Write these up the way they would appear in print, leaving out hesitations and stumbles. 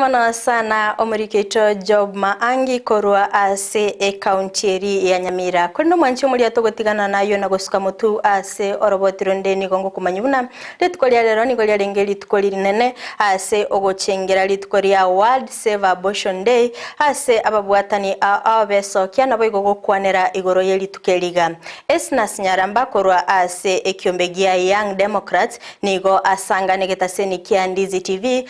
Mwana sana omuriketo Job Maangi korwa ase ekauntieri ya Nyamira. Kono mwanchi muri atogotigana nayo na gosuka mutu ase orobotironde ni gongo kumanyibuna. Litkolia lero ni golia lengeli tukoli nene ase ogochengera litkolia World Save Abortion Day ase ababwatani abeso kiana boigo gokwanera igoro yeli tukeliga. Esna sinyaramba korwa ase ekyombegia Young Democrats nigo asanga negetaseni kiandizi TV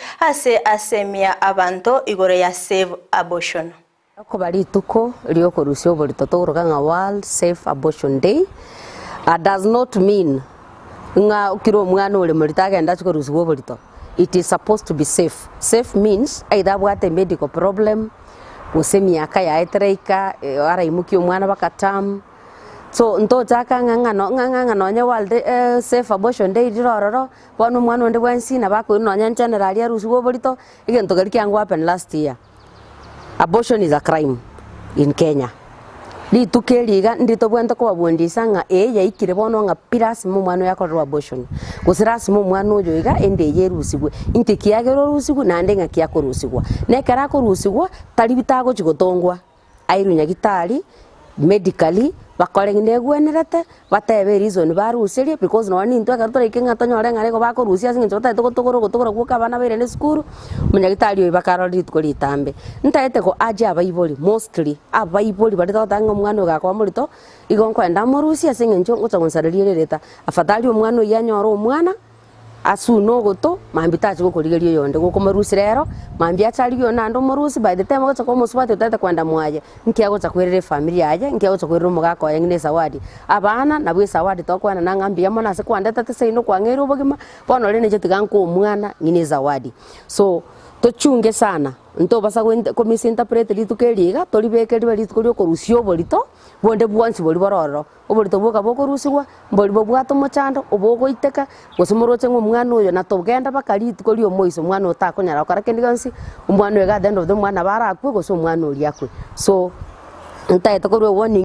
ase mia abanto igore ya Save Abortion. Ako bali tuko lioko rusio bali totoroga nga World Save Abortion Day does not mean nga ukiro mwana ole mulitaga ndachiko rusio bali to. It is supposed to be safe. Safe means either bwate medical problem usemi akaya etreika ara imuki mwana bakatam. So nto chaka nganga nya World Safe Abortion Day dirororo bono mwana onde bwansi na bako no nya general ya rusio bolito igento gari kyangu happen last year. Abortion is a crime in Kenya. Li tukeliga ndito bwento ko babondisa nga ya ikire bono nga piras mu mwana yakorwa abortion. Kusiras mu mwana ojo iga ende yerusigwe inte kiagero rusigwe nande nga kiakorusigwa. Nekara ko rusigwa tali bitago chigotongwa. Airunya gitari medically bakorengine gwenerete batebe reason barusirie because no ni ntwa karutora ikenga tonyore ngare ko bakorusia singe chota tokoro kuka bana bere ne school munyagitari bakarori tukori tambe ntaete ko aje abaiboli mostly abaiboli bari totanga mwana gakwa murito igonko enda murusia singe ncho ngutagonsaririere leta afadhali omwana yanyoro omwana asuno goto mambitaje gukorigerio yonde gukomarusi rero mambia chaliyo nando murusi by the time gocha ko musubate tata kwenda mwaje nkiya gocha kwerere family yaje nkiya gocha kwerere mugako yengine zawadi abana nabwe zawadi tokwana nangambia mona se kwanda tata seino kwangero bogima bono rene jetiganko omwana ngine zawadi so tochunge sana nto basa ko misinterpret litukeliga tolibekeli balitukoli ko rusio bolito bonde bwansi boli bororo obolito boka boko rusigwa boli bobwato mochando obogo iteka gosomoroche ngomwana oyo na togenda bakali tukoli omoiso mwana otakonyara karakendigansi omwana ega the end of the mwana barakwe goso mwana oli akwe so ntaete korwe woni